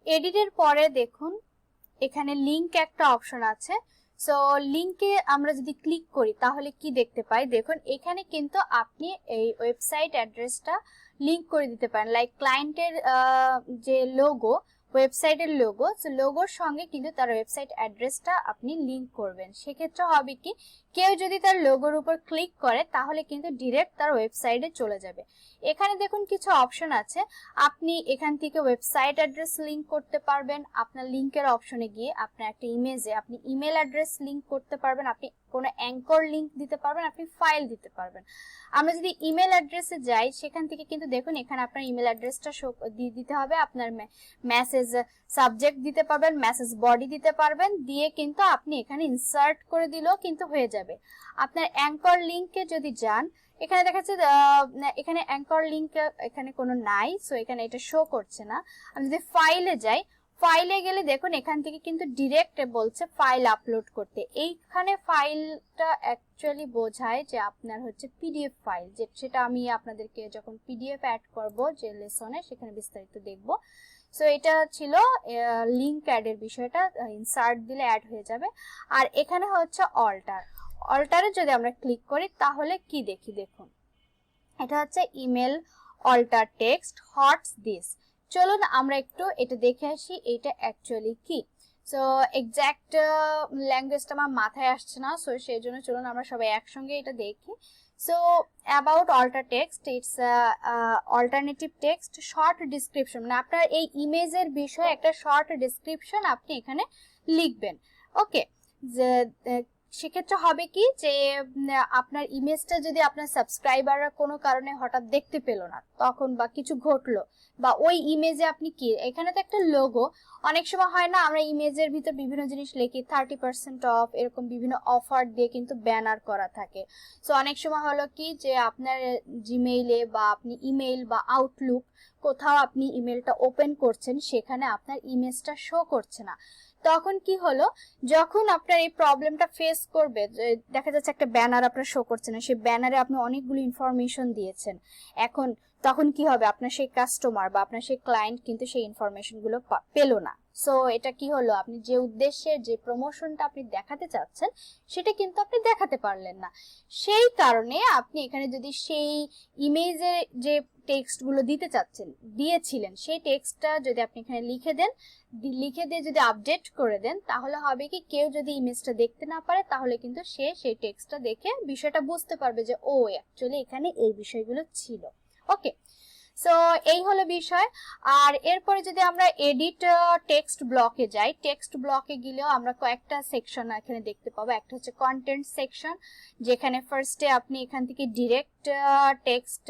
এডিটের পরে দেখুন এখানে লিংক একটা অপশন আছে। সো লিংকে আমরা যদি ক্লিক করি তাহলে কি দেখতে পাই, দেখুন এখানে কিন্তু আপনি এই ওয়েবসাইট অ্যাড্রেসটা লিংক করে দিতে পারেন। লাইক ক্লায়েন্টের যে লোগো, ওয়েবসাইটের লোগো, সো লোগোর সঙ্গে কিন্তু তার ওয়েবসাইট অ্যাড্রেসটা আপনি লিংক করবেন। সেক্ষেত্রে হবে কি, কেউ যদি তার লোগোর উপর ক্লিক করে তাহলে কিন্তু ডিরেক্ট তার ওয়েবসাইটে চলে যাবে। এখানে দেখুন কিছু অপশন আছে, আপনি এখান থেকে ওয়েবসাইট অ্যাড্রেস লিংক করতে পারবেন। আপনার লিংকের অপশনে গিয়ে আপনার একটা ইমেজে আপনি ইমেল অ্যাড্রেস লিংক করতে পারবেন, আপনি কোনো অ্যাঙ্কর লিংক দিতে পারবেন, আপনি ফাইল দিতে পারবেন। আমরা যদি ইমেল অ্যাড্রেসে যাই সেখান থেকে কিন্তু দেখুন এখানে আপনার ইমেল অ্যাড্রেসটা দিয়ে দিতে হবে, আপনার মেসেজ সাবজেক্ট দিতে পারবেন, মেসেজ বডি দিতে পারবেন, দিয়ে কিন্তু আপনি এখানে ইনসার্ট করে দিলেও কিন্তু হয়ে যাবে। আপনার অ্যাঙ্কর লিংকে যদি যান, এখানে দেখা যাচ্ছে এখানে অ্যাঙ্কর লিংক এখানে কোনো নাই, সো এখানে এটা শো করছে না। আমি যদি ফাইলে যাই, ফাইলে গেলে দেখুন এখান থেকে কিন্তু ডিরেক্ট বলছে ফাইল আপলোড করতে। এইখানে ফাইলটা অ্যাকচুয়ালি বোঝায় যে আপনার হচ্ছে পিডিএফ ফাইল, সেটা আমি আপনাদেরকে যখন পিডিএফ অ্যাড করব যে লেসনে সেখানে বিস্তারিত দেখব। সো এটা ছিল লিংক অ্যাডের বিষয়টা, ইনসার্ট দিলে অ্যাড হয়ে যাবে। আর এখানে হচ্ছে অল্টারে যদি আমরা ক্লিক করি তাহলে কি দেখি, দেখুন এটা হচ্ছে ইমেল অল্টার টেক্সট হটস দিস। চলুন আমরা একটু এটা দেখে আসি এটা অ্যাকচুয়ালি কি। সো এক্স্যাক্ট ল্যাঙ্গুয়েজটা আমার মাথায় আসছে না, সো সেই জন্য চলুন আমরা সবাই একসঙ্গে এটা দেখি। So about alter text, it's alternative text short description, মানে আপনার এই ইমেজের বিষয়ে একটা শর্ট ডিসক্রিপশন আপনি এখানে লিখবেন। ওকে, যে সেক্ষেত্রে হবে কি যে আপনার ইমেজটা যদি আপনার সাবস্ক্রাইবাররা কোনো কারণে হঠাৎ দেখতে পেল না তখন, বা কিছু ঘটলো, বা ওই ইমেজে আপনি কি, এখানে তো একটা লোগো, অনেক সময় হয় না আমরা ইমেজের ভিতর বিভিন্ন জিনিস লিখি 30% অফ, এরকম বিভিন্ন অফার দিয়ে কিন্তু ব্যানার করা থাকে। সো অনেক সময় হলো কি যে আপনার জিমেইলে বা আপনি ইমেইল বা আউটলুক কোথাও আপনি ইমেলটা ওপেন করছেন, সেখানে আপনার ইমেজটা শো করছে না। তখন কি হলো, যখন আপনার এই প্রবলেমটা ফেস করবে, দেখা যাচ্ছে একটা ব্যানার আপনার শো করছে না, সেই ব্যানারে আপনি অনেকগুলো ইনফরমেশন দিয়েছেন, এখন তখন কি হবে, আপনার সেই কাস্টমার বা আপনার সেই ক্লায়েন্ট কিন্তু সেই ইনফরমেশনগুলো পেলো না। সো এটা কি হলো, আপনি যে উদ্দেশ্যে যে প্রমোশনটা আপনি দেখাতে চাচ্ছেন সেটা কিন্তু আপনি দেখাতে পারলেন না। সেই কারণে আপনি এখানে যদি সেই ইমেজে যে টেক্সটগুলো দিতে চাচ্ছেন, দিয়েছিলেন, সেই টেক্সটটা যদি আপনি এখানে লিখে দেন, লিখে দিয়ে যদি আপডেট করে দেন, তাহলে হবে কি, কেউ যদি ইমেজটা দেখতে না পারে তাহলে কিন্তু সে সেই টেক্সটটা দেখে বিষয়টা বুঝতে পারবে যে ও অ্যাকচুয়ালি এখানে এই বিষয়গুলো ছিল। ওকে, সো এই হলো বিষয়। আর এরপরে যদি আমরা এডিট টেক্সট ব্লকে যাই, টেক্সট ব্লকে গেলেও আমরা কয়েকটা সেকশন এখানে দেখতে পাবো। একটা হচ্ছে কন্টেন্ট সেকশন, যেখানে ফার্স্টে আপনি এখান থেকে ডিরেক্ট টেক্সট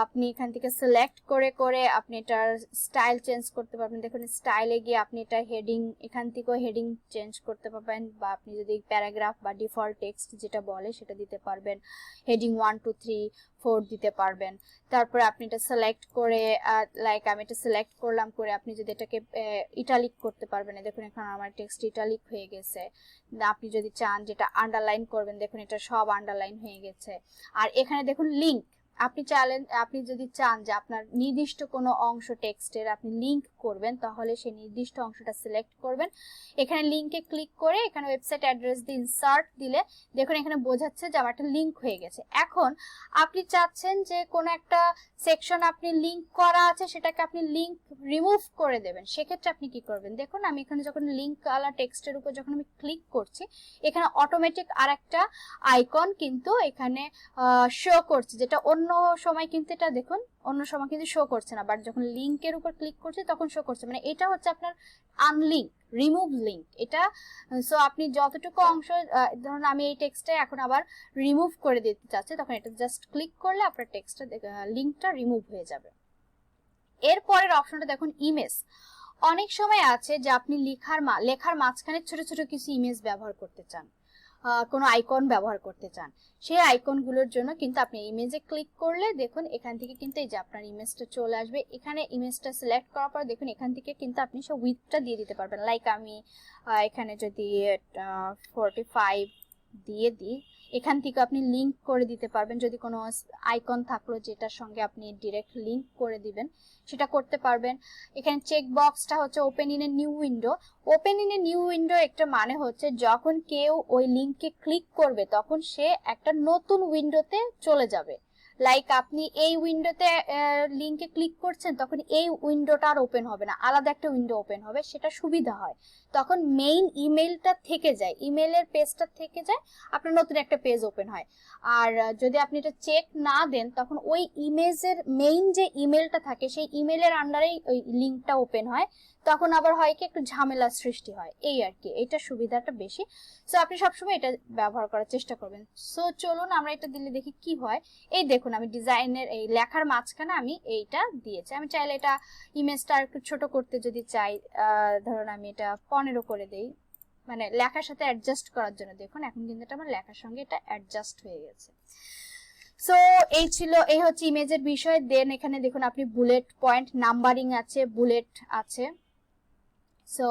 আপনি এখান থেকে সিলেক্ট করে করে আপনি এটার স্টাইল চেঞ্জ করতে পারবেন। দেখুন স্টাইলে গিয়ে আপনি এটা হেডিং, এখান থেকেও হেডিং চেঞ্জ করতে পারবেন, বা আপনি যদি প্যারাগ্রাফ বা ডিফল্ট টেক্সট যেটা বলে সেটা দিতে পারবেন, হেডিং 1 2 3 4 দিতে পারবেন। তারপরে আপনি এটা সিলেক্ট করে, লাইক আমি এটা সিলেক্ট করলাম, করে আপনি যদি এটাকে ইটালিক করতে পারবেন। দেখুন এখন আমার টেক্সট ইটালিক হয়ে গেছে। আপনি যদি চান যেটা আন্ডারলাইন করবেন, দেখুন এটা সব আন্ডারলাইন হয়ে গেছে। আর এখানে দেখুন লিংক, আপনি চাইলেন, আপনি যদি চান যে আপনার নির্দিষ্ট কোনো অংশ টেক্সটের আপনি লিংক করবেন, তাহলে সেই নির্দিষ্ট অংশটা সিলেক্ট করবেন, এখানে লিংকে ক্লিক করে এখানে ওয়েবসাইট অ্যাড্রেস দিয়ে ইনসার্ট দিলে দেখুন এখানে বোঝাচ্ছে যে আমার একটা লিংক হয়ে গেছে। এখন আপনি চাচ্ছেন যে কোনো একটা সেকশন আপনি লিংক করা আছে সেটাকে আপনি লিংক রিমুভ করে দেবেন, সেক্ষেত্রে আপনি কি করবেন, দেখুন আমি এখানে যখন লিংক আলা টেক্সটের উপর যখন আমি ক্লিক করছি, এখানে অটোমেটিক আর একটা আইকন কিন্তু এখানে শো করছে, যেটা অন্য সময় কিন্তু এটা দেখুন অন্য সময় কিন্তু শো করছে না, বাট যখন লিংকের উপর ক্লিক করছে তখন শো করছে। মানে এটা হচ্ছে আপনার আনলিংক, রিমুভ লিংক এটা। সো আপনি যতটুকু অংশ, ধরুন আমি এই টেক্সটটা এখন আবার রিমুভ করে দিতে চাচ্ছি, তখন এটা জাস্ট ক্লিক করলে আপনার টেক্সটটা লিংকটা রিমুভ হয়ে যাবে। এরপরের অপশনটা দেখুন ইমেজ। অনেক সময় আছে যে আপনি লেখার মাঝখানে ছোট ছোট কিছু ইমেজ ব্যবহার করতে চান, কোনো আইকন ব্যবহার করতে চান, সেই আইকনগুলোর জন্য কিন্তু আপনি ইমেজে ক্লিক করলে দেখুন এখান থেকে কিন্তু এই যে আপনার ইমেজটা চলে আসবে। এখানে ইমেজটা সিলেক্ট করার পর দেখুন এখান থেকে কিন্তু আপনি সব উইডথটা দিয়ে দিতে পারবেন। লাইক আমি এখানে যদি 45 দিয়ে দিই, এখান থেকে আপনি লিংক করে দিতে পারবেন, যদি কোনো আইকন থাকলো যেটার সঙ্গে আপনি ডিরেক্ট লিংক করে দিবেন সেটা করতে পারবেন। এখানে চেক বক্সটা হচ্ছে open in a new window. Open in a new window একটা মানে হচ্ছে যখন কেউ ওই লিংকে ক্লিক করবে তখন সে একটা নতুন উইন্ডোতে চলে যাবে। লাইক আপনি এই উইন্ডোতে লিংকে ক্লিক করছেন, তখন এই উইন্ডোটা আর ওপেন হবে না, আলাদা একটা উইন্ডো ওপেন হবে, সেটা সুবিধা হয়। তখন মেইন ইমেলটা থেকে যায়, ইমেলের পেজটা থেকে যায়, আপনার নতুন একটা পেজ ওপেন হয়। আর যদি আপনি এটা চেক না দেন তখন ওই ইমেজের মেইন যে ইমেলটা থাকে সেই ইমেলের আন্ডারেই ওই লিংকটা ওপেন হয়, তখন আবার হয় কি একটু ঝামেলার সৃষ্টি হয়, এই আর কি, এটা সুবিধাটা বেশি। সো আপনি সবসময় এটা ব্যবহার করার চেষ্টা করবেন। সো চলুন আমরা এটা দিলে দেখি কি হয়। এই দেখুন আমি ডিজাইনের এই লেখার মাঝখানে আমি এইটা দিয়েছি। আমি চাইলে এটা ইমেজটা একটু ছোট করতে যদি চাই, ধরুন আমি এটা 15 করে দেই, মানে লেখার সাথে অ্যাডজাস্ট করার জন্য। দেখুন এখন কিন্তু এটা আমার লেখার সঙ্গে এটা অ্যাডজাস্ট হয়ে গেছে। সো এই হচ্ছে ইমেজের বিষয়। দেন এখানে দেখুন আপনি বুলেট পয়েন্ট নাম্বারিং আছে, বুলেট আছে। সো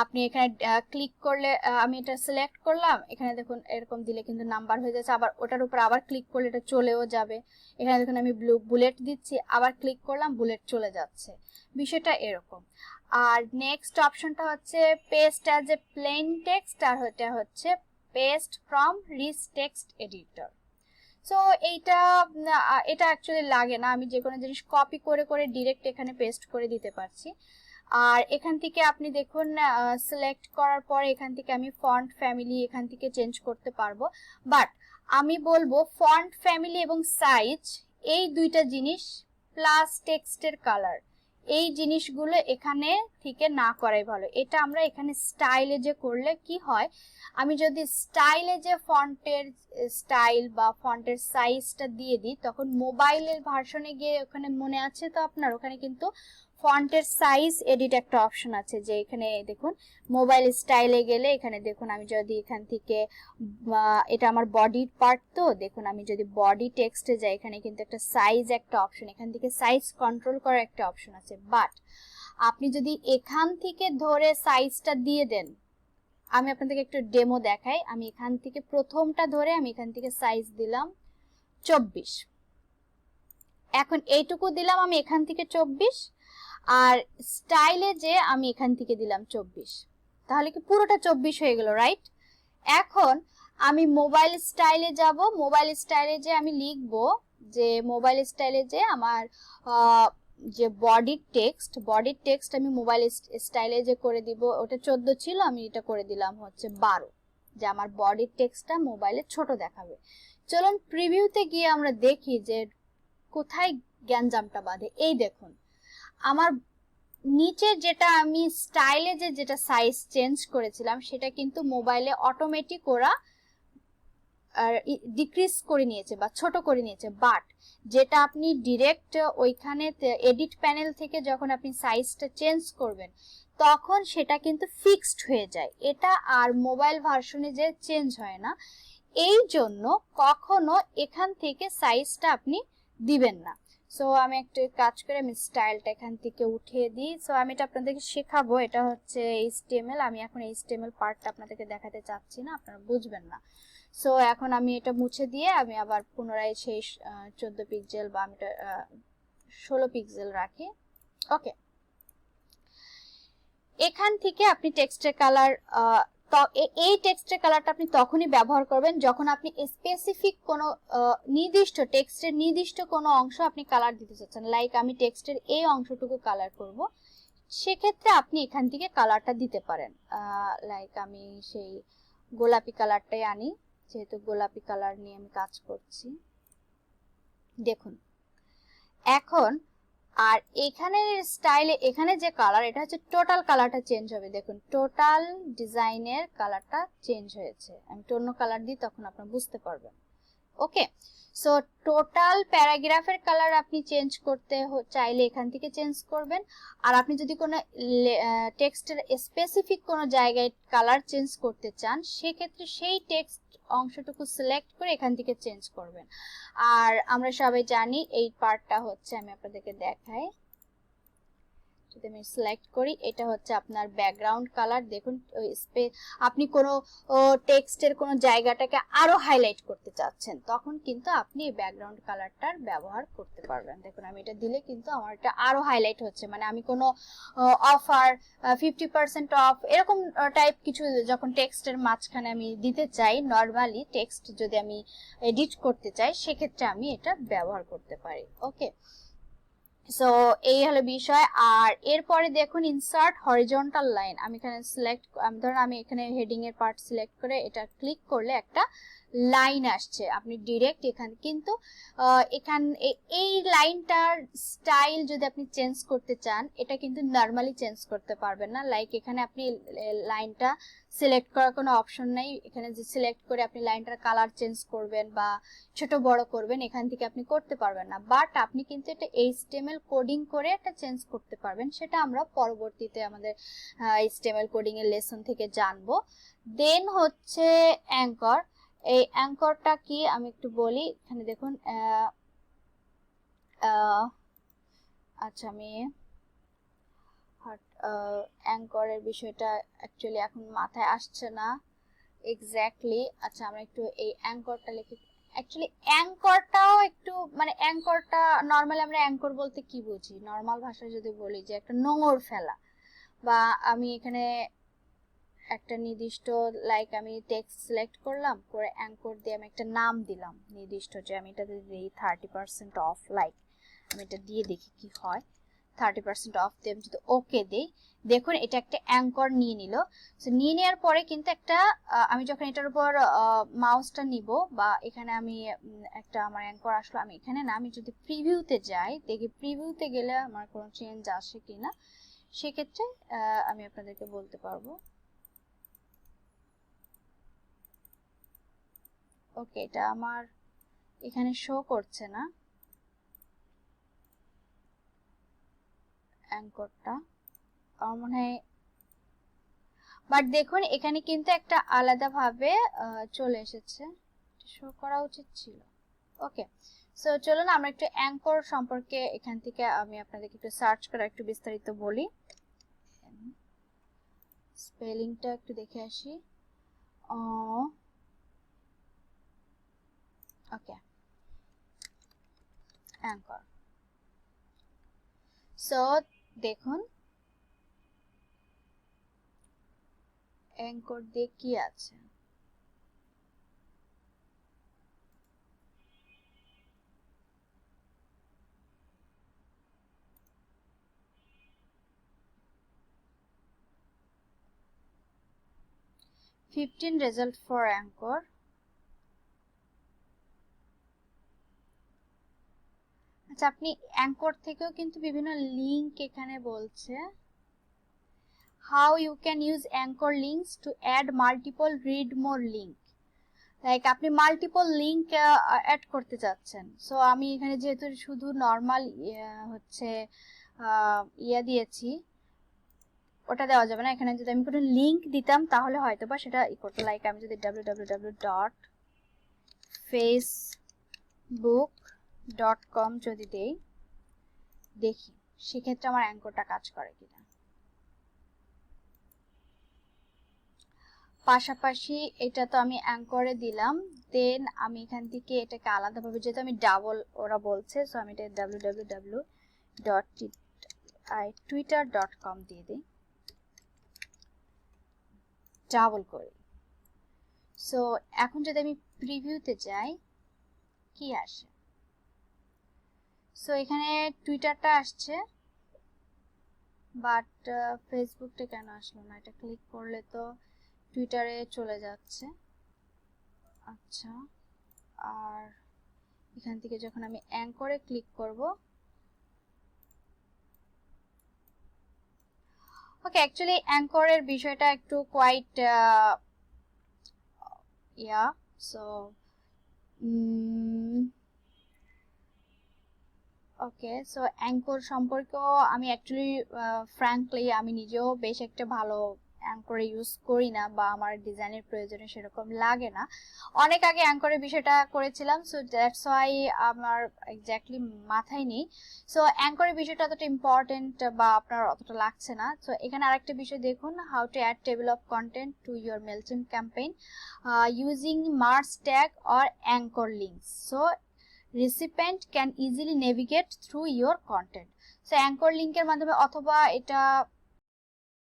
আপনি এখানে ক্লিক করলে আমি এটা সিলেক্ট করলাম, এখানে দেখুন এরকম দিলে কিন্তু নাম্বার হয়ে যাচ্ছে, আবার ওটার উপর আবার ক্লিক করলে এটা চলেও যাবে। এখানে দেখুন আমি বুলেট দিচ্ছি, আবার ক্লিক করলাম, বুলেট চলে যাচ্ছে, বিষয়টা এরকম। আর নেক্সট অপশনটা হচ্ছে paste as a plain text, আর এটা হচ্ছে paste from rich text editor. So এটা অ্যাকচুয়ালি লাগে না, আমি যে কোনো জিনিস কপি করে করে ডিরেক্ট এখানে পেস্ট করে দিতে পারছি। আর এখান থেকে আপনি দেখুন সিলেক্ট করার পর এখান থেকে আমি ফন্ট ফ্যামিলি এখান থেকে চেঞ্জ করতে পারবো। বাট আমি বলবো ফন্ট ফ্যামিলি এবং সাইজ এই দুইটা জিনিস প্লাস টেক্সটের কালার, এই জিনিসগুলো এখানে থেকে না করাই ভালো। এটা আমরা এখানে স্টাইলে যে করলে কি হয়, আমি যদি স্টাইলে যে ফন্টের স্টাইল বা ফন্টের সাইজটা দিয়ে দিই, তখন মোবাইলের ভার্সনে গিয়ে ওখানে মনে আছে তো আপনার, ওখানে কিন্তু ফন্টের সাইজ এডিট একটা অপশন আছে, যে এখানে দেখুন মোবাইল স্টাইলে গেলে এখানে দেখুন আমি যদি এখান থেকে এটা আমার বডির পার্ট, তো দেখুন আমি যদি বডি টেক্সটে যাই এখানে কিন্তু একটা সাইজ একটা অপশন, এখান থেকে সাইজ কন্ট্রোল করার একটা অপশন আছে। বাট আপনি যদি এখান থেকে ধরে সাইজটা দিয়ে দেন, আমি আপনাদেরকে একটু ডেমো দেখাই। আমি এখান থেকে প্রথমটা ধরে আমি এখান থেকে সাইজ দিলাম 24, এখন এইটুকু দিলাম আমি এখান থেকে 24, আর স্টাইলে যে আমি এখান থেকে দিলাম 24, তাহলে কি পুরোটা 24 হয়ে গেল, রাইট? এখন আমি মোবাইল স্টাইলে যাব, মোবাইল স্টাইলে যে আমি লিখব যে মোবাইল স্টাইলে যে আমার যে বডির টেক্সট আমি মোবাইল স্টাইলে যে করে দিব, ওটা 14 ছিল, আমি এটা করে দিলাম হচ্ছে 12, যে আমার বডির টেক্সটটা মোবাইলে ছোট দেখাবে। চলুন প্রিভিউতে গিয়ে আমরা দেখি যে কোথায় গ্যাঞ্জামটা বাঁধে। এই দেখুন আমার নিচে যেটা আমি স্টাইলে যেটা সাইজ চেঞ্জ করেছিলাম সেটা কিন্তু মোবাইলে অটোমেটিক ওরা ডিক্রিজ করে নিয়েছে বা ছোট করে নিয়েছে। বাট যেটা আপনি ডিরেক্ট ওইখানে এডিট প্যানেল থেকে যখন আপনি সাইজটা চেঞ্জ করবেন তখন সেটা কিন্তু ফিক্সড হয়ে যায়, এটা আর মোবাইল ভার্সনে যে চেঞ্জ হয় না। এই জন্য কখনো এখান থেকে সাইজটা আপনি দিবেন না। সো আমি একটা কাজ করে আমি স্টাইলটা এখান থেকে উঠিয়ে দিই। সো আমি এটা আপনাদেরকে শেখাবো, এটা হচ্ছে HTML, আমি এখন HTML পার্টটা আপনাদেরকে দেখাতে চাচ্ছি না, আপনারা বুঝবেন না। সো এখন আমি এটা মুছে দিয়ে আমি আবার পুনরায় সেই 14 পিক্সেল বা আমি 16 পিক্সেল রাখি। ওকে, এখান থেকে আপনি টেক্সটের কালার, এই টেক্সটের কালারটা আপনি তখনই ব্যবহার করবেন যখন আপনি স্পেসিফিক কোনো নির্দিষ্ট টেক্সটের নির্দিষ্ট কোনো অংশ আপনি কালার দিতে চাচ্ছেন। লাইক আমি টেক্সটের এই অংশটুকু কালার করব, সেক্ষেত্রে আপনি এখান থেকে কালারটা দিতে পারেন। লাইক আমি সেই গোলাপি কালারটাই আনি, যেহেতু গোলাপি কালার নিয়ে আমি কাজ করছি। দেখুন এখন আর এখানে স্টাইলে এখানে যে কালার, এটা হচ্ছে টোটাল কালারটা চেঞ্জ হবে। দেখুন টোটাল ডিজাইনের কালারটা চেঞ্জ হয়েছে। আমি অন্য কালার দিই তখন আপনারা বুঝতে পারবেন। ওকে, সো টোটাল প্যারাগ্রাফের কালার আপনি চেঞ্জ করতে চাইলে এখান থেকে চেঞ্জ করবেন। আর আপনি যদি কোনো টেক্সটের স্পেসিফিক কোনো জায়গায় কালার চেঞ্জ করতে চান, সেক্ষেত্রে সেই টেক্সট অংশটুকু সিলেক্ট করে এখান থেকে চেঞ্জ করবেন। আর আমরা সবাই জানি এই পার্টটা হচ্ছে, আমি আপনাদেরকে দেখাই, যদি আমি সিলেক্ট করি, এটা হচ্ছে আপনার ব্যাকগ্রাউন্ড কালার। দেখুন আপনি কোনো টেক্সটের কোনো জায়গাটাকে আরো হাইলাইট করতে চাচ্ছেন, তখন কিন্তু আপনি এই ব্যাকগ্রাউন্ড কালারটার ব্যবহার করতে পারবেন। দেখুন আমি এটা দিলে কিন্তু আমার এটা আরো হাইলাইট হচ্ছে, মানে আমি কোনো অফার 50% অফ এরকম টাইপ কিছু যখন টেক্সটের মাঝখানে আমি দিতে চাই, নর্মালি টেক্সট যদি আমি এডিট করতে চাই, সেক্ষেত্রে আমি এটা ব্যবহার করতে পারি। ওকে, সো এই হলো বিষয়। আর এরপরে দেখুন ইনসার্ট হরিজন্টাল লাইন, আমি এখানে ধরুন আমি এখানে হেডিং এর পার্ট সিলেক্ট করে এটা ক্লিক করলে একটা লাইন আসছে, আপনি ডিরেক্ট এখানে কিন্তু এই লাইনটার স্টাইল যদি আপনি চেঞ্জ করতে চান, এটা কিন্তু নরমালি চেঞ্জ করতে পারবেন না। লাইক এখানে আপনি লাইনটা সিলেক্ট করার কোনো অপশন নাই, এখানে যে সিলেক্ট করে আপনি লাইনটার কালার চেঞ্জ করবেন বা ছোট বড় করবেন, এখান থেকে আপনি করতে পারবেন না। বাট আপনি কিন্তু এটা HTML কোডিং করে এটা চেঞ্জ করতে পারবেন, সেটা আমরা পরবর্তীতে আমাদের HTML কোডিং এর লেসন থেকে জানবো। দেন হচ্ছে অ্যাঙ্কর। এই অ্যাঙ্করটা কি আমি একটু বলি। এখানে দেখুন আচ্ছা, আমি অ্যাঙ্করের বিষয়টা অ্যাকচুয়ালি এখন মাথায় আসছে না এক্স্যাক্টলি। আচ্ছা, আমরা একটু এই অ্যাঙ্করটা লিখি। অ্যাকচুয়ালি অ্যাঙ্করটাও একটু, মানে অ্যাঙ্করটা নর্মালি আমরা অ্যাঙ্কর বলতে কি বুঝি, নর্মাল ভাষায় যদি বলি যে একটা নোঙর ফেলা, বা আমি এখানে একটা নির্দিষ্ট লাইক আমি টেক্সট সিলেক্ট করলাম, করে অ্যাঙ্কর দিয়ে আমি একটা নাম দিলাম নির্দিষ্ট, যে আমি এটা দিই 30% অফ, লাইক আমি এটা দিয়ে দেখি কি হয়। 30% অফ দিয়ে আমি যদি ওকে দিই, দেখুন এটা একটা অ্যাঙ্কর নিয়ে নিল। সো নিয়ে নেওয়ার পরে কিন্তু একটা আমি যখন এটার উপর মাউসটা নিব, বা এখানে আমি একটা আমার অ্যাঙ্কর আসলো, আমি এখানে না, আমি যদি প্রিভিউতে যাই, দেখি প্রিভিউতে গেলে আমার কোনো চেঞ্জ আসে কিনা, সেক্ষেত্রে আমি আপনাদেরকে বলতে পারবো। ওকে, এটা আমার এখানে শো করছে না অ্যাঙ্করটা, আমার মনে হয়। বাট দেখুন এখানে কিন্তু একটা আলাদা ভাবে চলে এসেছে, শো করা উচিত ছিল। ওকে, সো চলুন আমরা একটু অ্যাঙ্কর সম্পর্কে এখান থেকে আমি আপনাদেরকে একটু সার্চ করে একটু বিস্তারিত বলি। স্পেলিংটা একটু দেখে আসি। ওকে, অ্যাঙ্কর। সো দেখুন অ্যাঙ্কর দিয়ে কি আছে। "15 result for anchor." আচ্ছা, আপনি অ্যাঙ্কর থেকেও কিন্তু বিভিন্ন লিংক এখানে বলছে। How you can use anchor links to add multiple read more link. Like আপনি মাল্টিপল লিংক অ্যাড করতে চাচ্ছেন। সো আমি এখানে যেহেতু শুধু নর্মাল হচ্ছে ইয়া দিয়েছি, ওটা দেওয়া যাবে না। এখানে যদি আমি কোনো লিংক দিতাম তাহলে হয়তো বা সেটা ই করতো। লাইক আমি যদি www.facebook.com যদি দেই, দেখি সেক্ষেত্রে আমার অ্যাঙ্করটা কাজ করে কিনা। পাশাপাশি এটা তো আমি অ্যাঙ্করে দিলাম, দেন আমি এখান থেকে এটাকে আলাদাভাবে, যেহেতু আমি ডাবল ওরা বলছে, সো আমি এটা www.twitter.com দিয়ে দিই, ডাবল করি। সো এখন যদি আমি প্রিভিউতে যাই, কি আসে? সো এখানে টুইটারটা আসছে, বাট ফেসবুকটা কেন আসলো না? এটা ক্লিক করলে তো টুইটারে চলে যাচ্ছে। আচ্ছা, আর এখান থেকে যখন আমি অ্যাঙ্করে ক্লিক করব, ওকে, অ্যাকচুয়ালি অ্যাঙ্করের বিষয়টা একটু quite so okay, so anchor সম্পর্কেও আমি অ্যাকচুয়ালি ফ্র্যাঙ্কলি আমি নিজেও বেশ একটা ভালো অ্যাঙ্করে ইউজ করি না বা আমার ডিজাইনের প্রয়োজনে সেরকম লাগে না। অনেক আগে অ্যাঙ্করের বিষয়টা করেছিলাম, সো দ্যাটস ওয়াই আমার এক্স্যাক্টলি মাথায় নেই। সো অ্যাঙ্করের বিষয়টা অতটা ইম্পর্টেন্ট বা আপনার অতটা লাগছে না। সো এখানে আরেকটা বিষয় দেখুন, how to add table of content to your Mailchimp campaign using merge tag or anchor links. So recipient can easily navigate through your content. So anchor লিংকের মাধ্যমে অথবা এটা